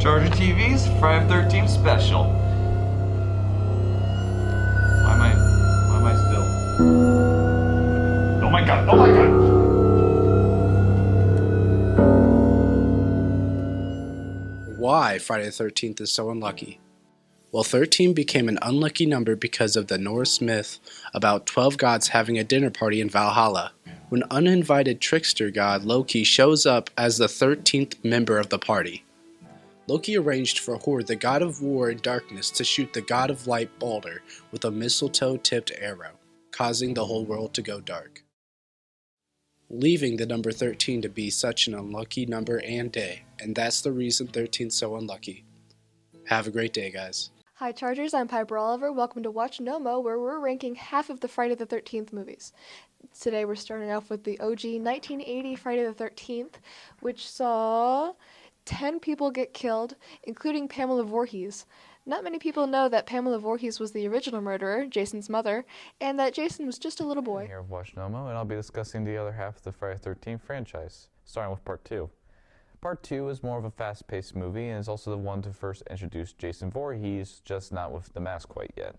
Charger TV's Friday the 13th special. Why am I still? Oh my god, oh my god! Why Friday the 13th is so unlucky? Well, 13 became an unlucky number because of the Norse myth about 12 gods having a dinner party in Valhalla, when uninvited trickster god Loki shows up as the 13th member of the party. Loki arranged for Hor, the god of war and darkness, to shoot the god of light Balder with a mistletoe-tipped arrow, causing the whole world to go dark, leaving the number 13 to be such an unlucky number and day, and that's the reason 13's so unlucky. Have a great day, guys. Hi Chargers, I'm Piper Oliver. Welcome to Watch Nomo, where we're ranking half of the Friday the 13th movies. Today we're starting off with the OG 1980 Friday the 13th, which saw 10 people get killed, including Pamela Voorhees. Not many people know that Pamela Voorhees was the original murderer, Jason's mother, and that Jason was just a little boy. I'm here with Watch Nomo, and I'll be discussing the other half of the Friday the 13th franchise, starting with Part 2. Part 2 is more of a fast-paced movie and is also the one to first introduce Jason Voorhees, just not with the mask quite yet.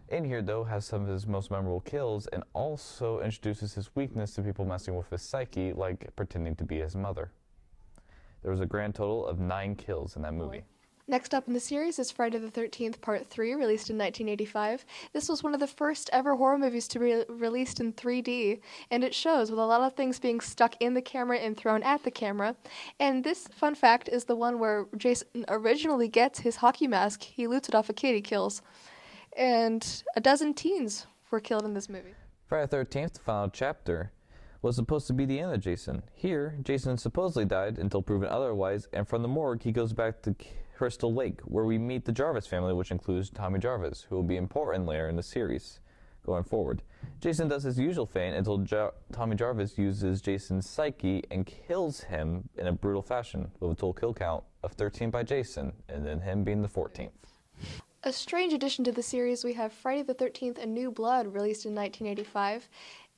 In here, though, has some of his most memorable kills and also introduces his weakness to people messing with his psyche, like pretending to be his mother. There was a grand total of 9 kills in that movie. Next up in the series is Friday the 13th Part 3, released in 1985. This was one of the first ever horror movies to be released in 3D, and it shows with a lot of things being stuck in the camera and thrown at the camera. And this, fun fact, is the one where Jason originally gets his hockey mask. He loots it off a kid he kills. And a dozen teens were killed in this movie. Friday the 13th, the final chapter, was supposed to be the end of Jason. Here, Jason supposedly died until proven otherwise, and from the morgue he goes back to Crystal Lake, where we meet the Jarvis family, which includes Tommy Jarvis, who will be important later in the series going forward. Jason does his usual feint until Tommy Jarvis uses Jason's psyche and kills him in a brutal fashion, with a total kill count of 13 by Jason, and then him being the 14th. A strange addition to the series, we have Friday the 13th: A New Blood, released in 1985.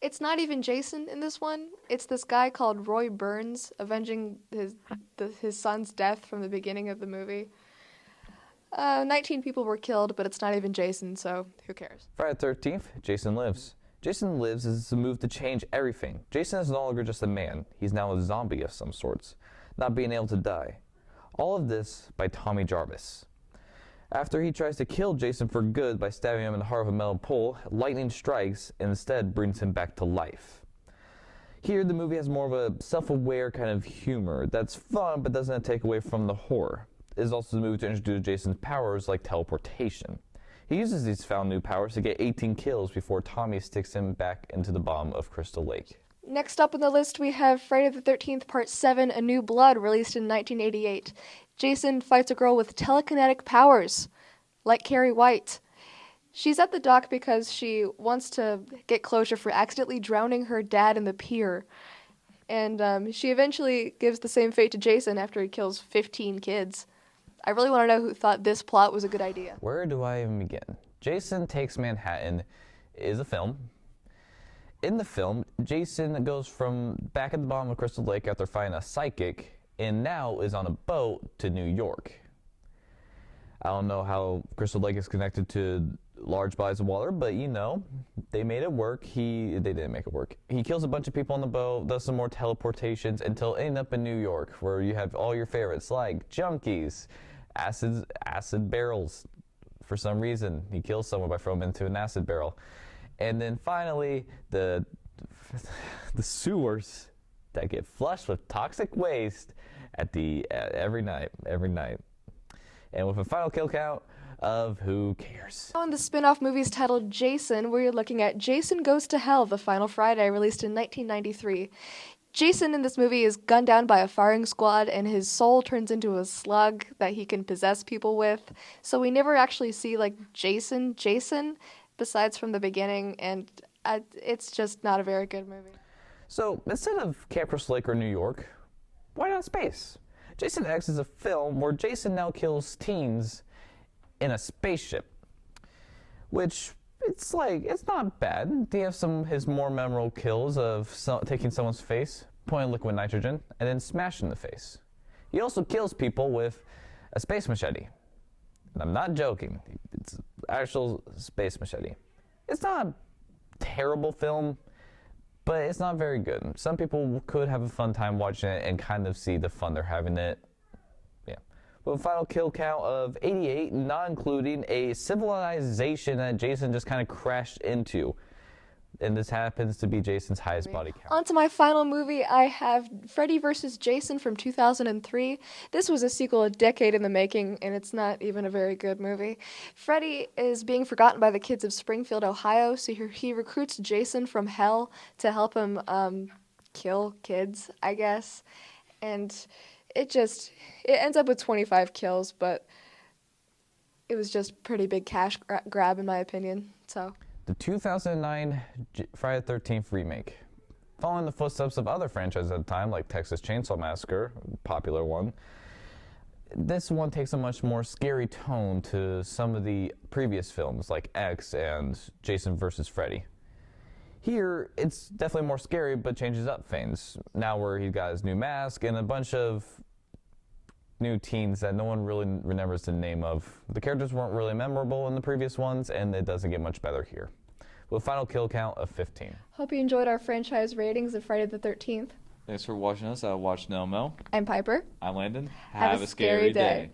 It's not even Jason in this one. It's this guy called Roy Burns, avenging his son's death from the beginning of the movie. 19 people were killed, but it's not even Jason, so who cares? Friday the 13th, Jason Lives. Jason Lives is a move to change everything. Jason is no longer just a man. He's now a zombie of some sorts, not being able to die. All of this by Tommy Jarvis. After he tries to kill Jason for good by stabbing him in the heart of a metal pole, lightning strikes and instead brings him back to life. Here, the movie has more of a self-aware kind of humor that's fun but doesn't take away from the horror. It is also the movie to introduce Jason's powers like teleportation. He uses these found new powers to get 18 kills before Tommy sticks him back into the bottom of Crystal Lake. Next up on the list, we have Friday the 13th Part 7, A New Blood, released in 1988. Jason fights a girl with telekinetic powers, like Carrie White. She's at the dock because she wants to get closure for accidentally drowning her dad in the pier. And she eventually gives the same fate to Jason after he kills 15 kids. I really want to know who thought this plot was a good idea. Where do I even begin? Jason Takes Manhattan is a film. In the film, Jason goes from back at the bottom of Crystal Lake after finding a psychic, and now is on a boat to New York. I don't know how Crystal Lake is connected to large bodies of water, but you know, they made it work. They didn't make it work. He kills a bunch of people on the boat, does some more teleportations until ending up in New York, where you have all your favorites like junkies, acid barrels. For some reason, he kills someone by throwing them into an acid barrel. And then finally, the sewers that get flushed with toxic waste every night. And with a final kill count of who cares. In the spin-off movies titled Jason, we're looking at Jason Goes to Hell, The Final Friday, released in 1993. Jason in this movie is gunned down by a firing squad, and his soul turns into a slug that he can possess people with. So we never actually see, Jason, besides from the beginning, and it's just not a very good movie. So, instead of Camp Crystal Lake or New York, why not space? Jason X is a film where Jason now kills teens in a spaceship, which it's not bad. They have his more memorable kills of taking someone's face, pouring liquid nitrogen, and then smashing the face. He also kills people with a space machete. And I'm not joking. It's an actual space machete. It's not a terrible film, but it's not very good. Some people could have a fun time watching it and kind of see the fun they're having in it. Yeah. With a final kill count of 88, not including a civilization that Jason just kind of crashed into. And this happens to be Jason's highest body count. On to my final movie, I have Freddy vs. Jason from 2003. This was a sequel a decade in the making, and it's not even a very good movie. Freddy is being forgotten by the kids of Springfield, Ohio, so he recruits Jason from hell to help him kill kids, I guess. And it ends up with 25 kills, but it was just pretty big cash grab in my opinion, so... The 2009 Friday the 13th remake. Following the footsteps of other franchises at the time, like Texas Chainsaw Massacre, a popular one, this one takes a much more scary tone to some of the previous films, like X and Jason vs. Freddy. Here, it's definitely more scary, but changes up things. Now where he got his new mask and a bunch of new teens that no one really remembers the name of. The characters weren't really memorable in the previous ones, and it doesn't get much better here. With a final kill count of 15. Hope you enjoyed our franchise ratings of Friday the 13th. Thanks for watching us. I watched Nelmo. I'm Piper. I'm Landon. Have a scary day.